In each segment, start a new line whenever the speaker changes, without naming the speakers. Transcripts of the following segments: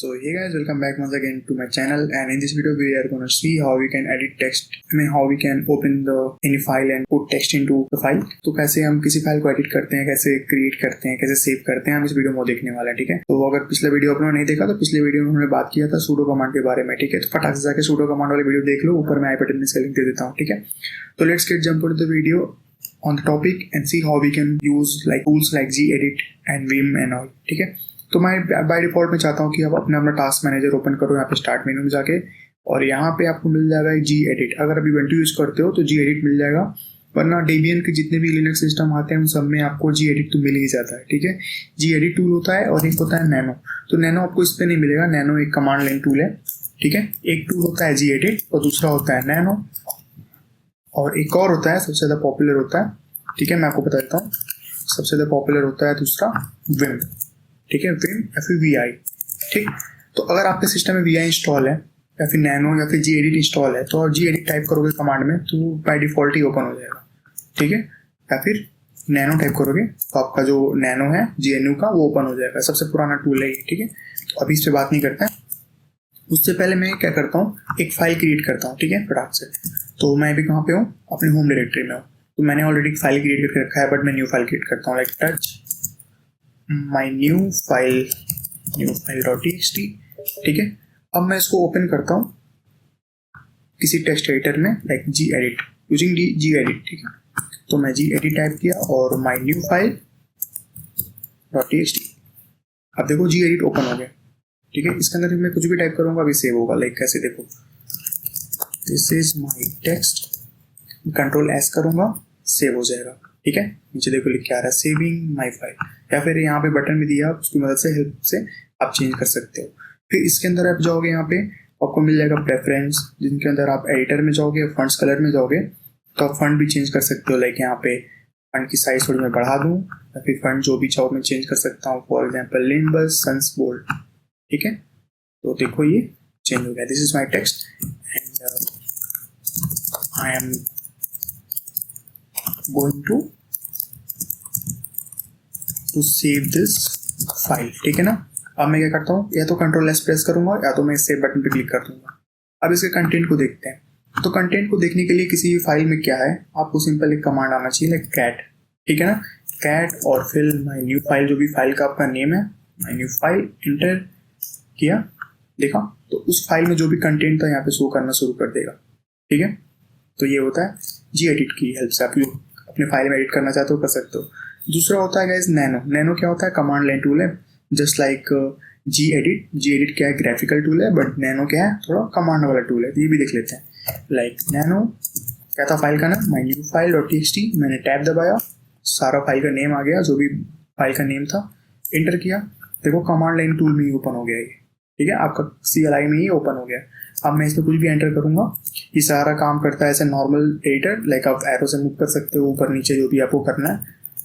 So hey guys, welcome back once again to my channel, and in this video we are going to see how we can edit text. how we can open any file and put text into the file. तो कैसे हम किसी file को edit करते हैं, कैसे create करते हैं, कैसे सेव करते हैं, हम इस वीडियो में देखने वाला है। ठीक है, तो अगर पिछले वीडियो आपने नहीं देखा तो पिछले वीडियो में हमने बात किया था सूडो कमांड के बारे में। ठीक है, तो फटाक से जाके सूडो कमांड वाली वीडियो देख लो, ऊपर मैं आई बटन में लिंक दे देता हूँ। ठीक है, तो let's get jump into the video on the topic and see how we can use like tools like Gedit and Vim and all। ठीक है, तो मैं बाय डिफॉल्ट में चाहता हूँ कि आप अपना टास्क मैनेजर ओपन करो यहाँ पे स्टार्ट मेनू में जाके, और यहाँ पे आपको मिल जाएगा Gedit। अगर अभी Ubuntu यूज करते हो तो Gedit मिल जाएगा, वरना डेबियन के जितने भी लिनक्स सिस्टम आते हैं उन सब में आपको Gedit तो मिल ही जाता है। ठीक है, Gedit टूल होता है और एक होता है नैनो। तो नैनो आपको इस पर नहीं मिलेगा, नैनो एक कमांड लाइन टूल है। ठीक है, एक टूल होता है Gedit और दूसरा होता है नैनो, और एक और होता है सबसे ज़्यादा पॉपुलर होता है। ठीक है, मैं आपको बता देता हूँ, सबसे ज़्यादा पॉपुलर होता है दूसरा विम। ठीक है, विम या फिर VI। ठीक, तो अगर आपके सिस्टम में VI इंस्टॉल है या फिर नैनो या फिर Gedit इंस्टॉल है तो Gedit टाइप करोगे कमांड में तो बाय डिफॉल्ट ही ओपन हो जाएगा। ठीक है, या फिर नैनो टाइप करोगे तो आपका जो नैनो है GNU का वो ओपन हो जाएगा। सबसे पुराना टूल है ये। ठीक है, तो अभी इस पर बात नहीं करते हैं, उससे पहले मैं क्या करता हूँ, एक फाइल क्रिएट करता हूँ। ठीक है, फटाक से। तो मैं अभी कहाँ पे हूँ, अपनी होम डायरेक्टरी में हूँ। तो मैंने ऑलरेडी फाइल क्रिएट करके रखा है, बट मैं न्यू फाइल क्रिएट करता हूँ, like touch my new file .txt। ठीक है, अब मैं इसको ओपन करता हूँ किसी टेक्स्ट एडिटर में, लाइक Gedit यूजिंग Gedit। ठीक है, तो मैं Gedit टाइप किया और माई न्यू फाइल .txt। अब देखो Gedit ओपन हो गया। ठीक है, इसके अंदर मैं कुछ भी टाइप करूँगा अभी सेव होगा। लाइक कैसे, देखो this is my text, control S करूँगा, सेव हो जाएगा। ठीक है, नीचे देखो लिख के आ रहा है सेविंग माई फाइल, या फिर यहाँ पे बटन भी दिया, उसकी मदद से हेल्प से आप चेंज कर सकते हो। फिर इसके अंदर आप जाओगे, यहाँ पे आपको मिल जाएगा प्रेफरेंस, जिनके अंदर आप एडिटर में जाओगे, फंट्स कलर में जाओगे तो आप फंट भी चेंज कर सकते हो। लाइक यहाँ पे फंट की साइज थोड़ी मैं बढ़ा दूँ, या फिर फंट जो भी चाहो मैं चेंज कर सकता हूँ। For example Nimbus Sans bold. ठीक है, तो देखो ये चेंज हो गया। This is my text and I am going to save this file। ठीक है ना, अब मैं क्या करता हूँ, या तो कंट्रोल S प्रेस करूंगा या तो मैं सेव बटन पे क्लिक कर दूंगा। अब इसके कंटेंट को देखते हैं। तो कंटेंट को देखने के लिए किसी भी फाइल में क्या है, आपको सिंपल एक कमांड आना चाहिए, लाइक कैट। ठीक है ना, कैट और फिर माई न्यू फाइल, जो भी फाइल का आपका नेम है, माई न्यू फाइल इंटर किया, देखा तो उस फाइल में जो भी कंटेंट था यहाँ पे शो करना शुरू कर देगा। ठीक है, तो ये होता है Gedit की हेल्प से आप अपने फाइल में एडिट करना चाहते हो कर सकते हो। दूसरा होता है गाइस नैनो। नैनो क्या होता है, कमांड लाइन टूल है, जस्ट लाइक Gedit क्या है, ग्राफिकल टूल है, बट नैनो क्या है, थोड़ा कमांड वाला टूल है। तो ये भी देख लेते हैं। लाइक नैनो क्या था फाइल का नाम, माई न्यू फाइल .txt। मैंने टैब दबाया, सारा फाइल का नेम आ गया, जो भी फाइल का नेम था, इंटर किया, देखो कमांड लाइन टूल में ही ओपन हो गया ये। ठीक है, आपका CLI में ही ओपन हो गया। अब मैं इसमें कुछ भी एंटर करूंगा, ये सारा काम करता है ऐसे नॉर्मल एडिटर। लाइक आप एरो से मूव कर सकते हो ऊपर नीचे, जो भी आपको करना है।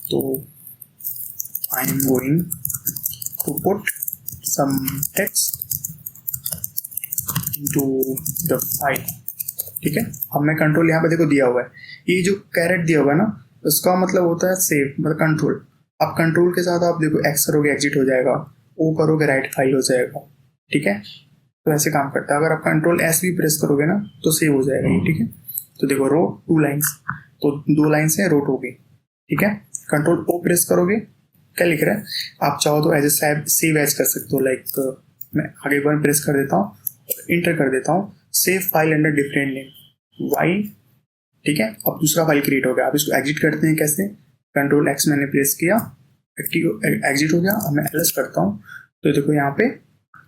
तो I am going to put some text into the file. ठीक है, अब मैं कंट्रोल यहाँ पे देखो दिया हुआ है, ये जो कैरेट दिया हुआ है ना, उसका मतलब होता है सेव, मतलब कंट्रोल। आप कंट्रोल के साथ आप देखो X करोगे एग्जिट हो जाएगा, O करोगे राइट फाइल हो जाएगा। ठीक है, तो ऐसे काम करता है। अगर आप कंट्रोल S भी प्रेस करोगे ना तो सेव हो जाएगा ये। ठीक है, तो देखो रो 2 लाइन्स, तो 2 लाइन से रो हो गई। ठीक है, कंट्रोल O प्रेस करोगे, क्या लिख रहा है, आप चाहो तो एज ए सेव एज कर सकते हो। लाइक मैं आगे वन प्रेस कर देता हूँ, इंटर कर देता हूँ, save file under different name Y. ठीक है, अब दूसरा फाइल क्रिएट हो गया। आप इसको एग्जिट करते हैं कैसे, कंट्रोल X मैंने प्रेस किया, एग्जिट हो गया। अब मैं LS करता हूँ तो देखो यहाँ पे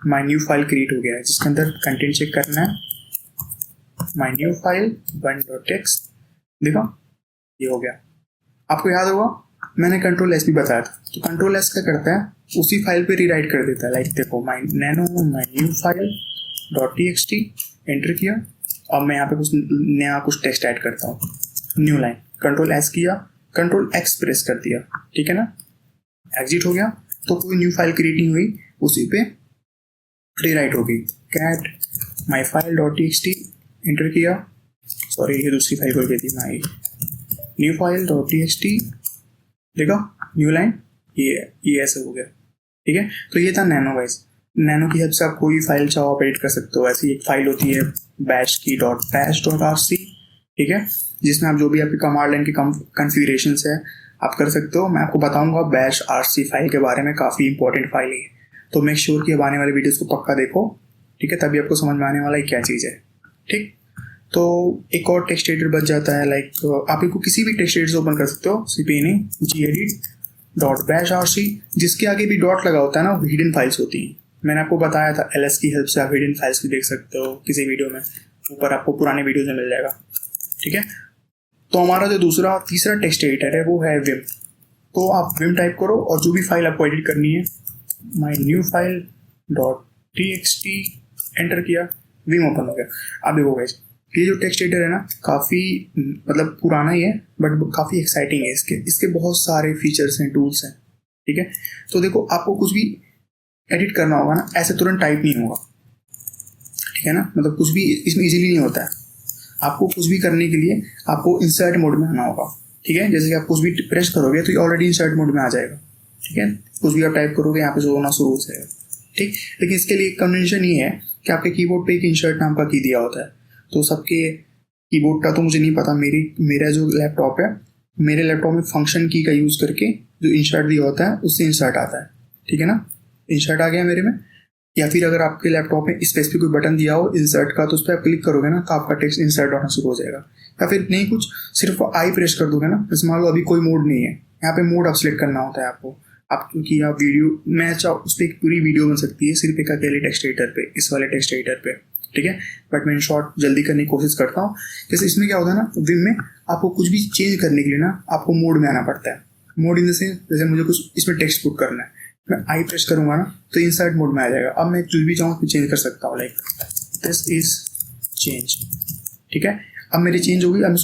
माई न्यू फाइल क्रिएट हो गया है, जिसके अंदर कंटेंट चेक करना है, माई न्यू फाइल .txt। देखो ये हो गया। आपको याद होगा मैंने कंट्रोल S भी बताया था। तो कंट्रोल S क्या करता है, उसी फाइल पे रीराइट कर देता है। लाइक देखो my nano my new file .txt, enter किया। अब मैं यहाँ पे कुछ नया कुछ टेक्स्ट ऐड करता हूँ, न्यू लाइन, कंट्रोल S किया, कंट्रोल X प्रेस कर दिया। ठीक है ना, एग्जिट हो गया, तो कोई न्यू फाइल क्रिएट नहीं हुई, उसी पे रीराइट हो गई। Cat my file .txt, enter किया, सॉरी ये दूसरी फाइल खोल गई थी, माई न्यू फाइल .txt। देखो न्यू लाइन, ये ऐसे हो गया। ठीक है, तो ये था नैनो गाइस। नैनो की हेल्प से आप कोई फाइल चाहो आप एडिट कर सकते हो। ऐसी एक फाइल होती है बैश की .bash.rc, ठीक है, जिसमें आप जो भी आपके कमांड लाइन की कॉन्फ़िगरेशन है आप कर सकते हो। मैं आपको बताऊंगा बैश आरसी फाइल के बारे में, काफ़ी इंपॉर्टेंट फाइल है, तो मेक श्योर कि अब आने वाले वीडियोस को पक्का देखो, ठीक है, तभी आपको समझ में आने वाला है क्या चीज़ है। ठीक, तो एक और टेक्स्ट एडिटर बच जाता है, लाइक आप इसको किसी भी टेक्स्ट एडिटर से ओपन कर सकते हो, cp नहीं gedit.bash.rc, जिसके आगे भी डॉट लगा होता है ना, वो हिडन फाइल्स होती हैं। मैंने आपको बताया था ls की हेल्प से आप हिडन फाइल्स भी देख सकते हो किसी वीडियो में, ऊपर आपको पुराने वीडियो में मिल जाएगा, ठीक है। तो हमारा जो तीसरा टेक्स्ट एडिटर है वो है विम। तो आप विम टाइप करो और जो भी फाइल आपको एडिट करनी है, माई न्यू फाइल .txt एंटर किया, विम ओपन हो गया। अब देखो गाइस, ये जो टेक्स्ट एडिटर है ना, काफ़ी मतलब पुराना ही है बट काफ़ी एक्साइटिंग है। इसके बहुत सारे फीचर्स हैं, टूल्स हैं, ठीक है। तो देखो, आपको कुछ भी एडिट करना होगा ना, ऐसे तुरंत टाइप नहीं होगा, ठीक है ना, मतलब कुछ भी इसमें इजीली नहीं होता है। आपको कुछ भी करने के लिए आपको इंसर्ट मोड में आना होगा, ठीक है। जैसे कि आप कुछ भी प्रेस करोगे तो ये ऑलरेडी इंसर्ट मोड में आ जाएगा, ठीक है। कुछ भी आप टाइप करोगे यहाँ पे जो होना शुरू हो जाएगा, ठीक। लेकिन इसके लिए एक कन्वेंशन ये है कि आपके कीबोर्ड पे एक इंसर्ट नाम का की दिया होता है। तो सबके कीबोर्ड का तो मुझे नहीं पता, मेरा जो लैपटॉप है, मेरे लैपटॉप में फंक्शन की का यूज़ करके जो इंसर्ट दिया होता है उससे इंसर्ट आता है, ठीक है ना। इंसर्ट आ गया मेरे में। या फिर अगर आपके लैपटॉप में स्पेसिफिक कोई बटन दिया हो इंसर्ट का, तो उस पर आप क्लिक करोगे ना तो आपका टेक्स्ट इंसर्ट होना शुरू हो जाएगा। या फिर नहीं, कुछ सिर्फ आई प्रेस कर दोगे ना, जैसे मान लो अभी कोई मोड नहीं है, यहाँ पे मोड आप सिलेक्ट करना होता है आपको। आप क्योंकि आप वीडियो मैं चाहो उस पर एक पूरी वीडियो बन सकती है सिर्फ एक अकेले टेक्स्ट एडिटर पे, इस वाले टेक्स्ट एडिटर पे, ठीक है। बट मैं शॉर्ट जल्दी करने की कोशिश करता हूँ। जैसे इसमें क्या होता है ना, विम में आपको कुछ भी चेंज करने के लिए ना आपको मोड में आना पड़ता है। मोड इन द सेंस, जैसे मुझे कुछ इसमें टेक्स्ट पुट करना है, मैं आई प्रेस करूंगा ना तो इंसर्ट मोड में आ जाएगा। अब मैं जो भी चाहूँ चेंज कर सकता हूँ, लाइक दिस इज चेंज, ठीक है। अब मेरी चेंज होगी। अब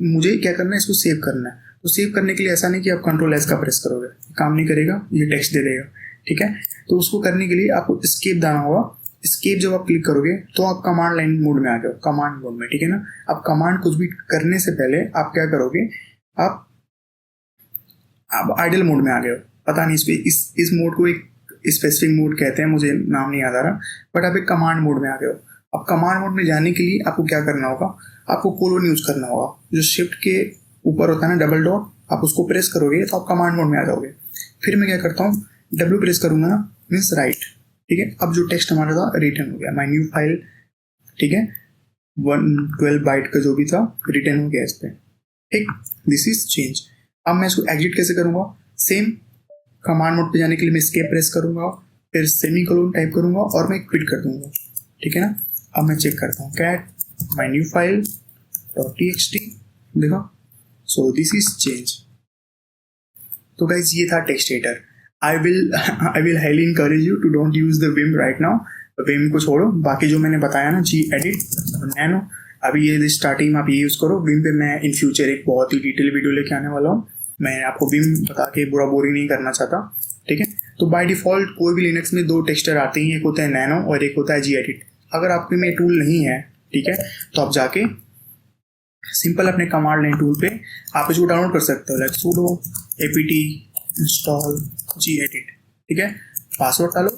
मुझे क्या करना है, इसको सेव करना है। तो सेव करने के लिए ऐसा नहीं कि आप Ctrl+S का प्रेस करोगे, काम नहीं करेगा, ये टेक्स्ट दे देगा, ठीक है। तो उसको करने के लिए आपको एस्केप दाना होगा। एस्केप जब आप क्लिक करोगे तो आप कमांड लाइन मोड में आ गए, कमांड मोड में, ठीक है ना। अब कमांड कुछ भी करने से पहले आप क्या करोगे, आप आइडल मोड में आ गए हो। पता नहीं इस मोड को एक स्पेसिफिक मोड कहते हैं, मुझे नाम नहीं याद आ रहा, बट आप एक कमांड मोड में आ गए हो। अब कमांड मोड में जाने के लिए आपको क्या करना होगा, आपको कोलोन यूज करना होगा। जो शिफ्ट के ऊपर होता है ना डबल डॉट, आप उसको प्रेस करोगे तो आप कमांड मोड में आ जाओगे। फिर मैं क्या करता हूँ, W प्रेस करूंगा ना, मीन्स राइट, ठीक है। अब जो टेक्स्ट हमारा था रिटर्न हो गया, माई न्यू फाइल, ठीक है, 112 बाइट का जो भी था रिटर्न हो गया इस पर, ठीक। This is change. अब मैं इसको एग्जिट कैसे करूंगा, सेम कमांड मोड पे जाने के लिए मैं एस्केप प्रेस करूंगा, फिर सेमीकोलन टाइप करूंगा और मैं क्विट कर दूंगा, ठीक है ना। अब मैं चेक करता हूँ, cat my new file .txt, देखो, सो दिस इज चेंज। तो गाइज ये था text editor. I will highly encourage you to don't use the vim right now. Vim को छोड़ो, बाकी जो मैंने बताया ना, Gedit और नैनो, अभी ये स्टार्टिंग में आप ये यूज करो। विम पे मैं इन फ्यूचर एक बहुत ही डिटेल वीडियो लेके आने वाला हूँ। मैं आपको विम बता के बुरा बोरिंग नहीं करना चाहता, ठीक है। तो बाय डिफॉल्ट कोई भी लिनक्स में दो टेक्सचर आते हैं, एक होता है नैनो और एक होता है Gedit। अगर आपके में टूल नहीं है, ठीक है, तो आप जाके सिंपल अपने कमांड लाइन टूल पे आप इसको डाउनलोड कर सकते हो, like sudo apt install Gedit, ठीक है। पासवर्ड डालो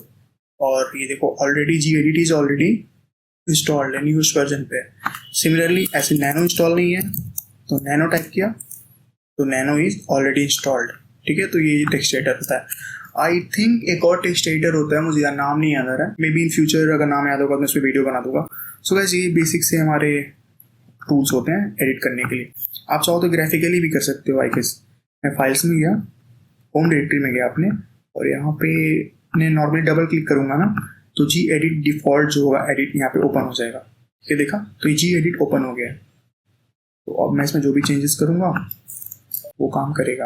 और ये देखो already Gedit is already installed है, न्यूएस्ट वर्जन पे। सिमिलरली ऐसे नैनो इंस्टॉल नहीं है तो नैनो टाइप किया तो नैनो इज ऑलरेडी इंस्टॉल्ड, ठीक है। तो ये टेक्स्ट एडिटर होता है। आई थिंक एक और टेक्स्ट एडिटर होता है, मुझे यार नाम नहीं याद आ रहा है, मे बी इन फ्यूचर अगर नाम याद होगा तो मैं उस पर वीडियो बना दूंगा। सो गाइस ये बेसिक से हमारे टूल्स होते हैं एडिट करने के लिए। आप चाहो तो ग्राफिकली भी कर सकते हो। आई गेस मैं फाइल्स में गया, होम डायरेक्टरी में गया अपने, और यहाँ पे मैं नॉर्मली डबल क्लिक करूंगा ना तो Gedit डिफॉल्ट जो होगा एडिट यहाँ पे ओपन हो जाएगा, ये देखा, तो ये Gedit ओपन हो गया है। तो अब मैं इसमें जो भी चेंजेस करूंगा वो काम करेगा।